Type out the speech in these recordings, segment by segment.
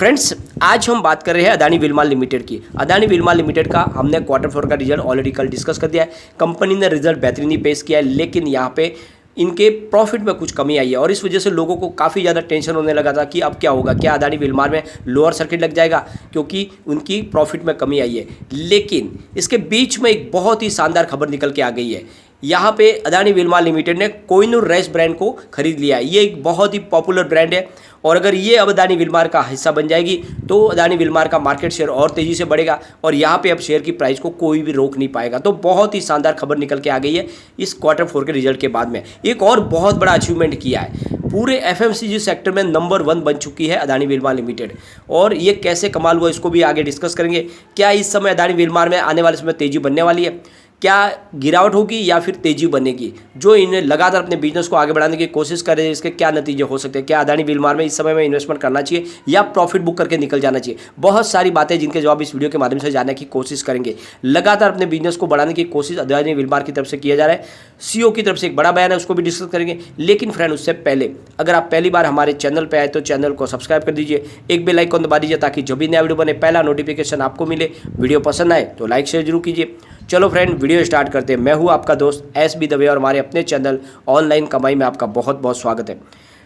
Friends, आज हम बात कर रहे हैं अदानी विल्मर लिमिटेड की। अदानी विल्मर लिमिटेड का हमने क्वार्टर फोर का रिजल्ट ऑलरेडी कल डिस्कस कर दिया है। कंपनी ने रिजल्ट बेहतरीन ही पेश किया है, लेकिन यहाँ पे इनके प्रॉफिट में कुछ कमी आई है और इस वजह से लोगों को काफ़ी ज़्यादा टेंशन होने लगा था कि अब क्या होगा, क्या अदानी विल्मर में लोअर सर्किट लग जाएगा, क्योंकि उनकी प्रॉफिट में कमी आई है। लेकिन इसके बीच में एक बहुत ही शानदार खबर निकल के आ गई है। यहाँ पे अदानी विल्मर लिमिटेड ने कोहिनूर रेस ब्रांड को खरीद लिया है। ये एक बहुत ही पॉपुलर ब्रांड है और अगर ये अब अदानी विल्मर का हिस्सा बन जाएगी तो अदानी विल्मर का मार्केट शेयर और तेज़ी से बढ़ेगा और यहाँ पे अब शेयर की प्राइस को कोई भी रोक नहीं पाएगा। तो बहुत ही शानदार खबर निकल के आ गई है इस क्वार्टर फोर के रिजल्ट के बाद में। एक और बहुत बड़ा अचीवमेंट किया है, पूरे एफएमसीजी सेक्टर में नंबर 1 बन चुकी है अदानी विल्मर लिमिटेड। और ये कैसे कमाल हुआ इसको भी आगे डिस्कस करेंगे। क्या इस समय अदानी विल्मर में आने वाले समय तेज़ी बनने वाली है, क्या गिरावट होगी या फिर तेजी बनेगी, जो इन्हें लगातार अपने बिजनेस को आगे बढ़ाने की कोशिश कर रहे हैं, इसके क्या नतीजे हो सकते हैं, क्या अदानी विल्मर में इस समय में इन्वेस्टमेंट करना चाहिए या प्रॉफिट बुक करके निकल जाना चाहिए। बहुत सारी बातें जिनके जवाब इस वीडियो के माध्यम से जानने की कोशिश करेंगे। लगातार अपने बिजनेस को बढ़ाने की कोशिश अदानी विल्मर की तरफ से किया जा रहा है। सीईओ की तरफ से एक बड़ा बयान है, उसको भी डिस्कस करेंगे। लेकिन फ्रेंड, उससे पहले अगर आप पहली बार हमारे चैनल पर आए तो चैनल को सब्सक्राइब कर दीजिए, एक बेल आइकन दबा दीजिए ताकि जब भी नया वीडियो बने पहला नोटिफिकेशन आपको मिले। वीडियो पसंद आए तो लाइक शेयर जरूर कीजिए। चलो फ्रेंड, वीडियो स्टार्ट करते हैं। मैं हूं आपका दोस्त एस.बी. दवे और हमारे अपने चैनल ऑनलाइन कमाई में आपका बहुत बहुत स्वागत है।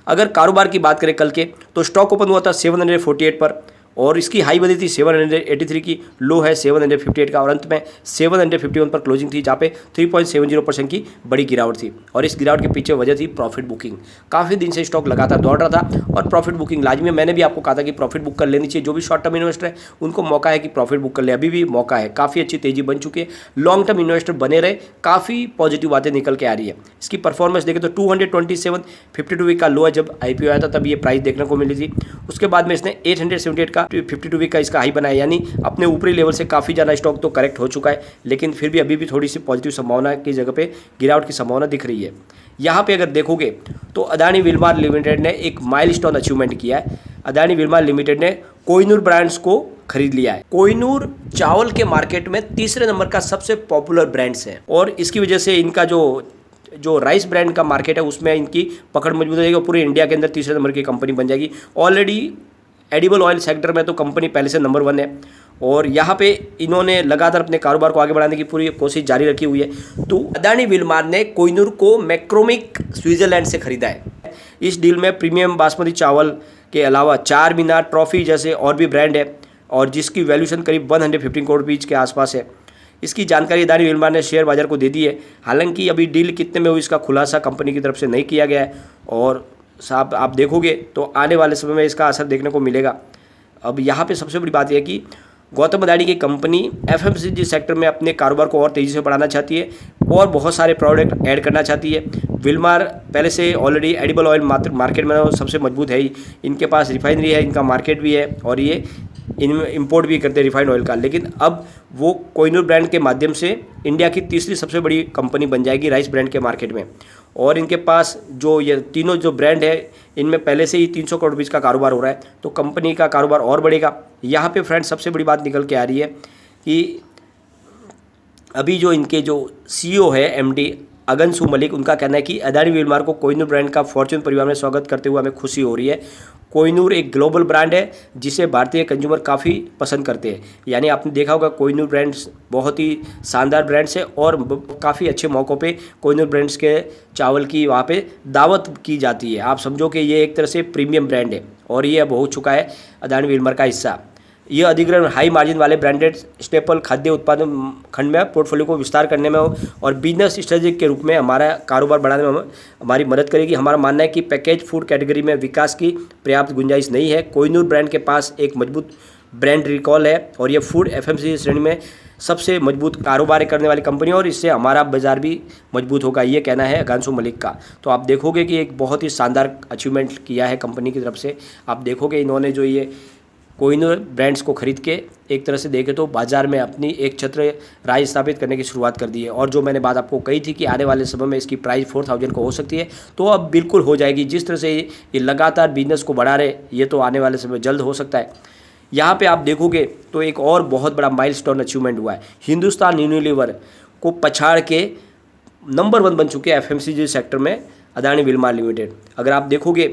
अगर कारोबार की बात करें कल के, तो स्टॉक ओपन हुआ था 748 पर और इसकी हाई बनी थी 783 की, लो है 758 का और अंत में 751 पर क्लोजिंग थी, जहाँ पे 3.70% की बड़ी गिरावट थी। और इस गिरावट के पीछे वजह थी प्रॉफिट बुकिंग। काफ़ी दिन से स्टॉक लगातार दौड़ रहा था और प्रॉफिट बुकिंग लाजमी है। मैंने भी आपको कहा था कि प्रॉफिट बुक कर लेनी चाहिए। जो भी शॉर्ट टर्म इन्वेस्टर है उनको मौका है कि प्रॉफिट बुक कर ले, अभी भी मौका है। काफ़ी अच्छी तेजी बन चुकी है, लॉन्ग टर्म इन्वेस्टर बने रहे, काफ़ी पॉजिटिव बातें निकल के आ रही है। इसकी परफॉर्मेंस देखें तो 227 52 वीक का लो है। जब IPO आया था तब ये प्राइस देखने को मिली थी। उसके बाद में इसने 878 का 52 वीक का इसका हाई बनाया, यानी अपने ऊपरी लेवल से काफ़ी ज़्यादा स्टॉक तो करेक्ट हो चुका है, लेकिन फिर भी अभी भी थोड़ी सी पॉजिटिव संभावना की जगह पे गिरावट की संभावना दिख रही है। यहाँ पे अगर देखोगे तो अदानी विल्मर लिमिटेड ने एक माइलस्टोन अचीवमेंट किया है। अदानी विल्मर लिमिटेड ने कोहिनूर ब्रांड्स को खरीद लिया है। कोहिनूर चावल के मार्केट में तीसरे नंबर का सबसे पॉपुलर ब्रांड्स है और इसकी वजह से इनका जो राइस ब्रांड का मार्केट है उसमें इनकी पकड़ मजबूत हो जाएगी और पूरे इंडिया के अंदर तीसरे नंबर की कंपनी बन जाएगी। ऑलरेडी एडिबल ऑयल सेक्टर में तो कंपनी पहले से नंबर 1 है और यहाँ पे इन्होंने लगातार अपने कारोबार को आगे बढ़ाने की पूरी कोशिश जारी रखी हुई है। तो अदानी विल्मर ने कोहिनूर को मैक्रोमिक स्विट्जरलैंड से खरीदा है। इस डील में प्रीमियम बासमती चावल के अलावा चार मीनार, ट्रॉफी जैसे और भी ब्रांड है और जिसकी वैल्यूशन करीब 115 करोड़ रुपीज के आसपास है। इसकी जानकारी अदानी विल्मर ने शेयर बाजार को दे दी है। हालांकि अभी डील कितने में हुई इसका खुलासा कंपनी की तरफ से नहीं किया गया है और साहब आप देखोगे तो आने वाले समय में इसका असर देखने को मिलेगा। अब यहाँ पे सबसे बड़ी बात यह है कि गौतम अदानी की कंपनी FMCG सेक्टर में अपने कारोबार को और तेज़ी से बढ़ाना चाहती है और बहुत सारे प्रोडक्ट ऐड करना चाहती है। विल्मर पहले से ऑलरेडी एडिबल ऑयल मार्केट में सबसे मजबूत है ही। इनके पास रिफाइनरी है, इनका मार्केट भी है और ये इंपोर्ट भी करते हैं रिफाइंड ऑयल का। लेकिन अब वो कोहिनूर ब्रांड के माध्यम से इंडिया की तीसरी सबसे बड़ी कंपनी बन जाएगी राइस ब्रांड के मार्केट में। और इनके पास जो ये तीनों जो ब्रांड है इनमें पहले से ही 300 करोड़ रुपये का कारोबार हो रहा है, तो कंपनी का कारोबार और बढ़ेगा। यहाँ पे फ्रेंड्स सबसे बड़ी बात निकल के आ रही है कि अभी जो इनके जो CEO है MD अगनसू मलिक, उनका कहना है कि अदानी विल्मर को कोहिनूर ब्रांड का फॉर्च्यून परिवार में स्वागत करते हुए हमें खुशी हो रही है। कोहिनूर एक ग्लोबल ब्रांड है जिसे भारतीय कंज्यूमर काफ़ी पसंद करते हैं। यानी आपने देखा होगा कोहिनूर ब्रांड्स बहुत ही शानदार ब्रांड्स है और काफ़ी अच्छे मौक़ों पे कोहिनूर ब्रांड्स के चावल की वहाँ पे दावत की जाती है। आप समझो कि ये एक तरह से प्रीमियम ब्रांड है और ये अब हो चुका है अदानी विल्मर का हिस्सा। यह अधिग्रहण हाई मार्जिन वाले ब्रांडेड स्टेपल खाद्य उत्पादन खंड में पोर्टफोलियो को विस्तार करने में और बिजनेस स्ट्रेटेजी के रूप में हमारा कारोबार बढ़ाने में हमारी मदद करेगी। हमारा मानना है कि पैकेज फूड कैटेगरी में विकास की पर्याप्त गुंजाइश नहीं है। कोहिनूर ब्रांड के पास एक मजबूत ब्रांड रिकॉल है और ये फूड FMCG श्रेणी में सबसे मजबूत कारोबार करने वाली कंपनी और इससे हमारा बाजार भी मजबूत होगा, ये कहना है अगनसू मलिक का। तो आप देखोगे कि एक बहुत ही शानदार अचीवमेंट किया है कंपनी की तरफ से। आप देखोगे इन्होंने जो ये कोहिनूर ब्रांड्स को खरीद के एक तरह से देखें तो बाजार में अपनी एक छत्र राय स्थापित करने की शुरुआत कर दी है। और जो मैंने बात आपको कही थी कि आने वाले समय में इसकी प्राइस 4000 को हो सकती है, तो अब बिल्कुल हो जाएगी। जिस तरह से ये लगातार बिजनेस को बढ़ा रहे, ये तो आने वाले समय जल्द हो सकता है। यहाँ पे आप देखोगे तो एक और बहुत बड़ा माइलस्टोन अचीवमेंट हुआ है। हिंदुस्तान यूनिलीवर को पछाड़ के नंबर 1 बन चुके हैं FMCG सेक्टर में अदानी विल्मर लिमिटेड। अगर आप देखोगे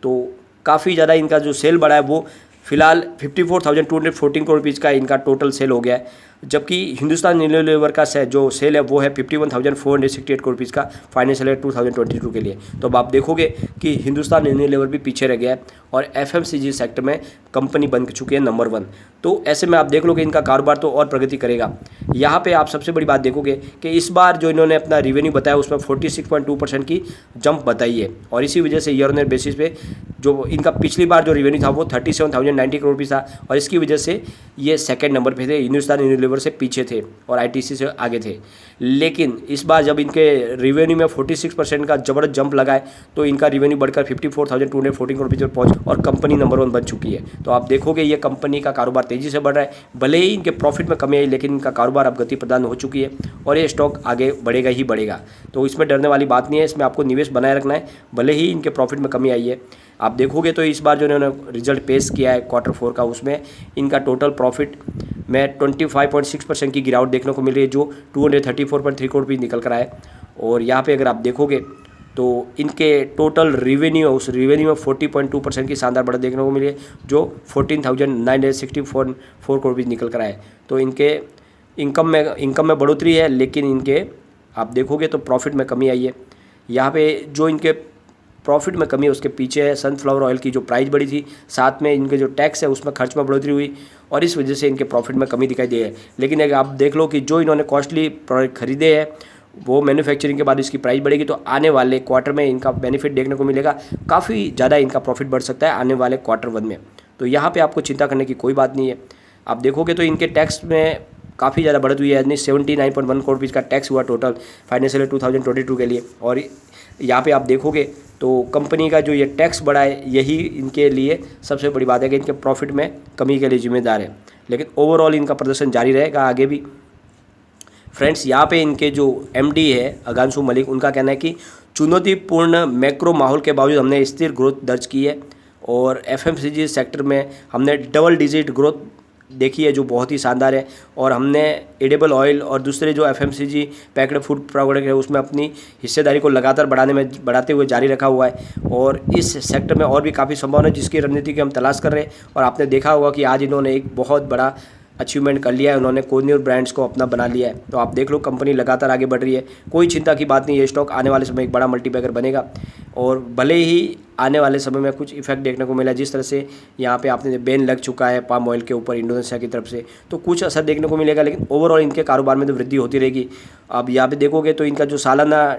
तो काफ़ी ज़्यादा इनका जो सेल बढ़ा है वो फिलहाल 54,214 करोड़ रुपीज़ का इनका टोटल सेल हो गया है, जबकि हिंदुस्तान यूनिलीवर का जो सेल है वो है 51,468 करोड़ रुपीज़ का फाइनेंशियल ईयर 2022 के लिए। तो अब आप देखोगे कि हिंदुस्तान यूनिलीवर भी पीछे रह गया है और एफएमसीजी सेक्टर में कंपनी बन चुकी है नंबर 1। तो ऐसे में आप देख लो कि इनका कारोबार तो और प्रगति करेगा। यहाँ पे आप सबसे बड़ी बात देखोगे कि इस बार जो इन्होंने अपना रेवेन्यू बताया उसमें 46.2% की जंप बताई है, और इसी वजह से ईयर ऑन ईयर बेसिस पे जो इनका पिछली बार जो रेवेन्यू था वो 37,090 करोड़ रुपये था, और इसकी वजह से ये सेकंड नंबर पे थे, हिंदुस्तान यूनिलीवर से पीछे थे और आईटीसी से आगे थे। लेकिन इस बार जब इनके रेवेन्यू में 46% का जबरदस्त जंप लगा है तो इनका रेवेन्यू बढ़कर 54,214 करोड़ रुपये पर पहुँच और कंपनी नंबर 1 बन चुकी है। तो आप देखोगे ये कंपनी का कारोबार तेज़ी से बढ़ रहा है, भले ही इनके प्रॉफिट में कमी आई लेकिन इनका कारोबार अब गति प्रदान हो चुकी है और ये स्टॉक आगे बढ़ेगा ही बढ़ेगा। तो इसमें डरने वाली बात नहीं है, इसमें आपको निवेश बनाए रखना है, भले ही इनके प्रॉफिट में कमी आई है। आप देखोगे तो इस बार जो इन्होंने रिजल्ट पेश किया है Q4 का, उसमें इनका टोटल प्रॉफिट में 25.6% की गिरावट देखने को मिल रही है, जो 234.3 करोड़ रुपये निकल कर आए। और यहाँ पे अगर आप देखोगे तो इनके टोटल रेवेन्यू उस रेवेन्यू में 40.2% की शानदार बढ़त देखने को मिली है, जो 14,964 करोड़ रुपये निकल कर आए। तो इनके इनकम में बढ़ोतरी है, लेकिन इनके आप देखोगे तो प्रॉफिट में कमी आई है। यहाँ पे जो इनके प्रॉफिट में कमी है उसके पीछे है सनफ्लावर ऑयल की जो प्राइस बढ़ी थी, साथ में इनके जो टैक्स है उसमें खर्च में बढ़ोतरी हुई और इस वजह से इनके प्रॉफिट में कमी दिखाई दी है। लेकिन अगर आप देख लो कि जो इन्होंने कॉस्टली प्रोडक्ट खरीदे हैं वो मैन्युफैक्चरिंग के बाद इसकी प्राइस बढ़ेगी, तो आने वाले क्वार्टर में इनका बेनिफिट देखने को मिलेगा, काफ़ी ज़्यादा इनका प्रॉफिट बढ़ सकता है आने वाले Q1 में। तो यहाँ पे आपको चिंता करने की कोई बात नहीं है। आप देखोगे तो इनके टैक्स में काफ़ी ज़्यादा बढ़त हुई है, यानी 79.1 करोड़ रुपये का टैक्स हुआ टोटल फाइनेंशियल ईयर 2022 के लिए। और यहाँ पे आप देखोगे तो कंपनी का जो ये टैक्स बढ़ा है यही इनके लिए सबसे बड़ी बात है कि इनके प्रॉफिट में कमी के लिए जिम्मेदार है, लेकिन ओवरऑल इनका प्रदर्शन जारी रहेगा आगे भी। फ्रेंड्स, यहाँ पे इनके जो एमडी है अगांशु मलिक, उनका कहना है कि चुनौतीपूर्ण मैक्रो माहौल के बावजूद हमने स्थिर ग्रोथ दर्ज की है और एफएमसीजी सेक्टर में हमने डबल डिजिट ग्रोथ देखी है जो बहुत ही शानदार है, और हमने एडिबल ऑयल और दूसरे जो एफएमसीजी पैक्ड फूड प्रोडक्ट है उसमें अपनी हिस्सेदारी को लगातार बढ़ाते हुए जारी रखा हुआ है। और इस सेक्टर में और भी काफ़ी संभावना है जिसकी रणनीति की हम तलाश कर रहे हैं। और आपने देखा होगा कि आज इन्होंने एक बहुत बड़ा अचीवमेंट कर लिया है, उन्होंने कोहिनूर ब्रांड्स को अपना बना लिया है। तो आप देख लो कंपनी लगातार आगे बढ़ रही है, कोई चिंता की बात नहीं, ये स्टॉक आने वाले समय एक बड़ा मल्टीबैगर बनेगा। और भले ही आने वाले समय में कुछ इफेक्ट देखने को मिला, जिस तरह से यहाँ पे आपने बैन लग चुका है पाम ऑयल के ऊपर इंडोनेशिया की तरफ से, तो कुछ असर देखने को मिलेगा, लेकिन ओवरऑल इनके कारोबार में तो वृद्धि होती रहेगी। अब यहाँ पे देखोगे तो इनका जो सालाना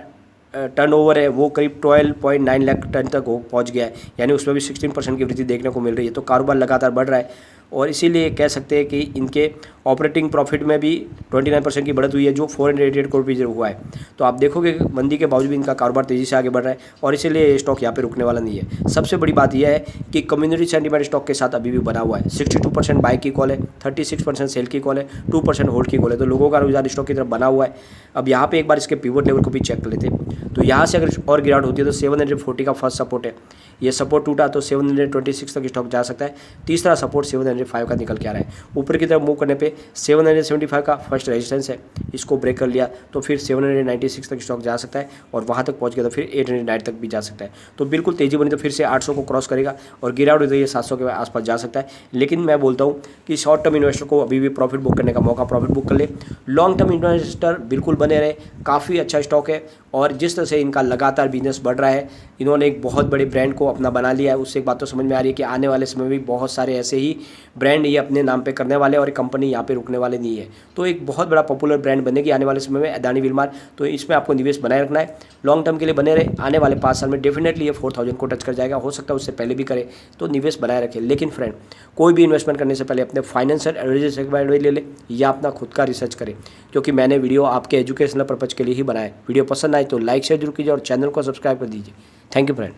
टर्नओवर है वो करीब 12.9 लाख टन तक पहुँच गया है, यानी उसमें भी 16% की वृद्धि देखने को मिल रही है। तो कारोबार लगातार बढ़ रहा है और इसीलिए कह सकते हैं कि इनके ऑपरेटिंग प्रॉफिट में भी 29% की बढ़त हुई है, जो 488 करोड़ रुपये हुआ है। तो आप देखोगे मंदी के बावजूद भी इनका कारोबार तेज़ी से आगे बढ़ रहा है और इसीलिए ये स्टॉक यहाँ पे रुकने वाला नहीं है। सबसे बड़ी बात यह है कि कम्युनिटी सेंटीमेंट स्टॉक के साथ अभी भी बना हुआ है। 62% बाई की कॉल है, 36% सेल की कॉल है, 2% होल्ड की कॉल है। तो लोगों का रुझान स्टॉक की तरफ बना हुआ है। अब यहाँ पे एक बार इसके पिवट लेवल को भी चेक कर लेते हैं। तो यहाँ से अगर और गिरावट होती है तो 740 का फर्स्ट सपोर्ट है, ये सपोर्ट टूटा तो 726 तक स्टॉक जा सकता है। तीसरा सपोर्ट 705 का निकल के आ रहा है। ऊपर की तरफ मूव करने पे 775 का फर्स्ट रेजिस्टेंस है, इसको ब्रेक कर लिया तो फिर 796 तक स्टॉक जा सकता है और वहाँ तक पहुँच गया तो फिर 809 तक भी जा सकता है। तो बिल्कुल तेज़ी बनी तो फिर से 800 को क्रॉस करेगा और गिरावट हुई तो ये 700 के आसपास जा सकता है। लेकिन मैं बोलता हूँ कि शॉर्ट टर्म इन्वेस्टर को अभी भी प्रॉफिट बुक करने का मौका, प्रॉफिट बुक कर ले। लॉन्ग टर्म इन्वेस्टर बिल्कुल बने रहे, काफ़ी अच्छा स्टॉक है और जिस तरह से इनका लगातार बिजनेस बढ़ रहा है, इन्होंने एक बहुत बड़े ब्रांड को अपना बना लिया है, उससे एक बात तो समझ में आ रही है कि आने वाले समय में भी बहुत सारे ऐसे ही ब्रांड ये अपने नाम पे करने वाले और कंपनी यहाँ पे रुकने वाले नहीं है। तो एक बहुत बड़ा पॉपुलर ब्रांड बनेगी आने वाले समय में अदानी विलमार। तो इसमें आपको निवेश बनाए रखना है, लॉन्ग टर्म के लिए बने रहे। आने वाले 5 साल में डेफिनेटली ये 4000 को टच कर जाएगा, हो सकता है उससे पहले भी करे, तो निवेश बनाए रखें। लेकिन फ्रेंड, कोई भी इन्वेस्टमेंट करने से पहले अपने फाइनेंशियल एडवाइजर एडवाइस ले ले या अपना खुद का रिसर्च करें, क्योंकि मैंने वीडियो आपके एजुकेशनल पर्पज के लिए ही बनाया। वीडियो पसंद आए तो लाइक शेयर जरूर कीजिए और चैनल को सब्सक्राइब कर दीजिए। Thank you friend.